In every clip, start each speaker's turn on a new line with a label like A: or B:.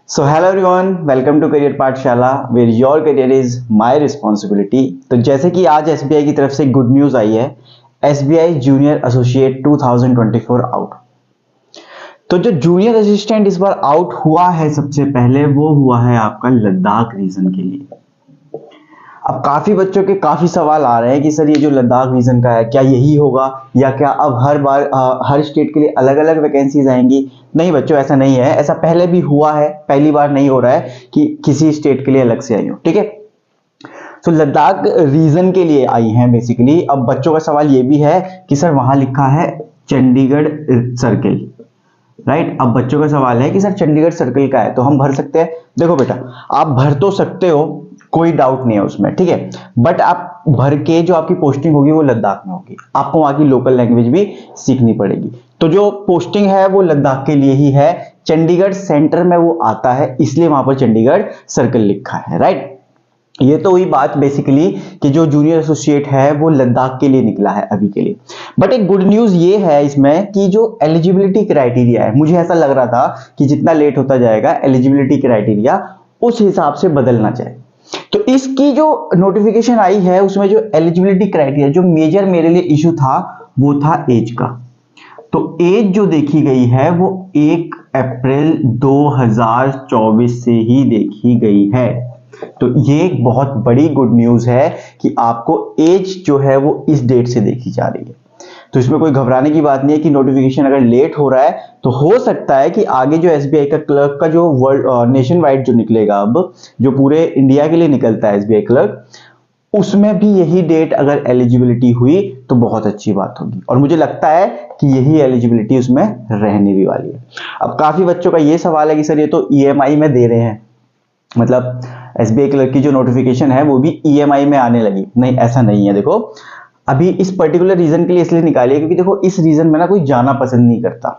A: So hello everyone, welcome to career Pathshala where your career is my responsibility. तो जैसे कि आज एसबीआई की तरफ से गुड न्यूज़ आई है, एसबीआई जूनियर एसोसिएट 2024 आउट। तो जो जूनियर असिस्टेंट इस बार आउट हुआ है सबसे पहले वो हुआ है आपका लद्दाख रीजन के लिए। अब काफी बच्चों के काफी सवाल आ रहे हैं कि सर ये जो लद्दाख रीजन का है क्या यही होगा या क्या अब हर बार हर स्टेट के लिए अलग अलग वैकेंसीज आएंगी। नहीं बच्चों, ऐसा नहीं है। ऐसा पहले भी हुआ है, पहली बार नहीं हो रहा है कि किसी स्टेट के लिए अलग से आई हो। ठीक है, तो लद्दाख रीजन के लिए आई हैं बेसिकली। अब बच्चों का सवाल ये भी है कि सर वहां लिखा है चंडीगढ़ सर्किल, राइट। अब बच्चों का सवाल है कि सर चंडीगढ़ सर्किल का है तो हम भर सकते हैं। देखो बेटा, आप भर तो सकते हो, कोई डाउट नहीं है उसमें, ठीक है। बट आप भर के जो आपकी पोस्टिंग होगी वो लद्दाख में होगी, आपको वहां की लोकल लैंग्वेज भी सीखनी पड़ेगी। तो जो पोस्टिंग है वो लद्दाख के लिए ही है, चंडीगढ़ सेंटर में वो आता है, इसलिए वहां पर चंडीगढ़ सर्कल लिखा है, राइट। ये तो हुई बात बेसिकली कि जो जूनियर एसोसिएट है वो लद्दाख के लिए निकला है अभी के लिए। बट एक गुड न्यूज ये है इसमें कि जो एलिजिबिलिटी क्राइटेरिया है, मुझे ऐसा लग रहा था कि जितना लेट होता जाएगा एलिजिबिलिटी क्राइटेरिया उस हिसाब से बदलना चाहिए। तो इसकी जो नोटिफिकेशन आई है उसमें जो एलिजिबिलिटी क्राइटेरिया जो मेजर मेरे लिए इशू था वो था एज का। तो एज जो देखी गई है वो 1 अप्रैल 2024 से ही देखी गई है। तो ये एक बहुत बड़ी गुड न्यूज है कि आपको एज जो है वो इस डेट से देखी जा रही है। तो इसमें कोई घबराने की बात नहीं है कि नोटिफिकेशन अगर लेट हो रहा है तो हो सकता है कि आगे जो एसबीआई का क्लर्क का जो वर्ल्ड नेशन वाइड जो निकलेगा, अब जो पूरे इंडिया के लिए निकलता है एसबीआई क्लर्क, उसमें भी यही डेट अगर एलिजिबिलिटी हुई तो बहुत अच्छी बात होगी। और मुझे लगता है कि यही एलिजिबिलिटी उसमें रहने भी वाली है। अब काफी बच्चों का ये सवाल है कि सर ये तो ईएमआई में दे रहे हैं, मतलब एसबीआई क्लर्क की जो नोटिफिकेशन है वो भी ईएमआई में आने लगी। नहीं, ऐसा नहीं है। देखो अभी इस पर्टिकुलर रीजन के लिए इसलिए निकाली है क्योंकि देखो इस रीजन में ना कोई जाना पसंद नहीं करता,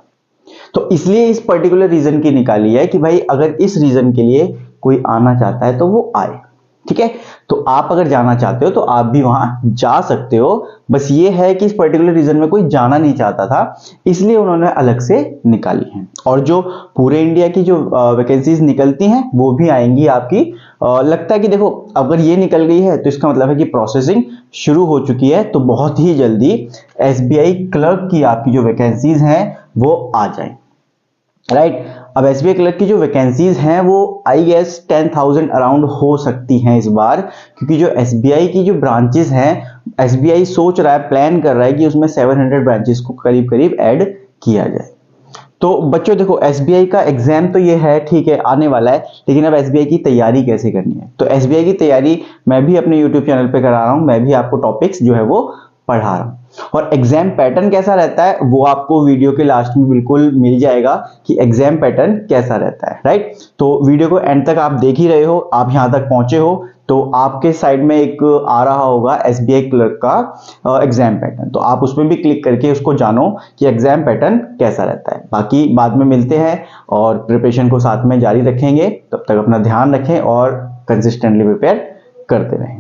A: तो इसलिए इस पर्टिकुलर रीजन की निकाली है कि भाई अगर इस रीजन के लिए कोई आना चाहता है तो वो आए। ठीक है, तो आप अगर जाना चाहते हो तो आप भी वहां जा सकते हो। बस ये है कि इस पर्टिकुलर रीजन में कोई जाना नहीं चाहता था, इसलिए उन्होंने अलग से निकाली है। और जो पूरे इंडिया की जो वैकेंसीज निकलती हैं वो भी आएंगी आपकी। लगता है कि देखो अगर ये निकल गई है तो इसका मतलब है कि प्रोसेसिंग शुरू हो चुकी है, तो बहुत ही जल्दी एसबीआई क्लर्क की आपकी जो वैकेंसीज हैं वो आ जाए, राइट। अब एसबीआई क्लर्क की जो वैकेंसीज हैं वो आई गेस 10,000 अराउंड हो सकती हैं इस बार, क्योंकि जो एसबीआई की जो ब्रांचेस हैं, एसबीआई सोच रहा है, प्लान कर रहा है कि उसमें 700 ब्रांचेस को करीब करीब ऐड किया जाए। तो बच्चों देखो एसबीआई का एग्जाम तो ये है, ठीक है, आने वाला है, लेकिन अब एसबीआई की तैयारी कैसे करनी है। तो एसबीआई की तैयारी मैं भी अपने यूट्यूब चैनल पे करा रहा हूं, मैं भी आपको टॉपिक्स जो है वो पढ़ा रहा हूं। और एग्जाम पैटर्न कैसा रहता है वो आपको वीडियो के लास्ट में बिल्कुल मिल जाएगा कि एग्जाम पैटर्न कैसा रहता है, राइट। तो वीडियो को एंड तक आप देख ही रहे हो, आप यहां तक पहुंचे हो तो आपके साइड में एक आ रहा होगा एसबीआई क्लर्क का एग्जाम पैटर्न, तो आप उसमें भी क्लिक करके उसको जानो कि एग्जाम पैटर्न कैसा रहता है। बाकी बाद में मिलते हैं और प्रिपरेशन को साथ में जारी रखेंगे। तब तक अपना ध्यान रखें और कंसिस्टेंटली प्रिपेयर करते रहें।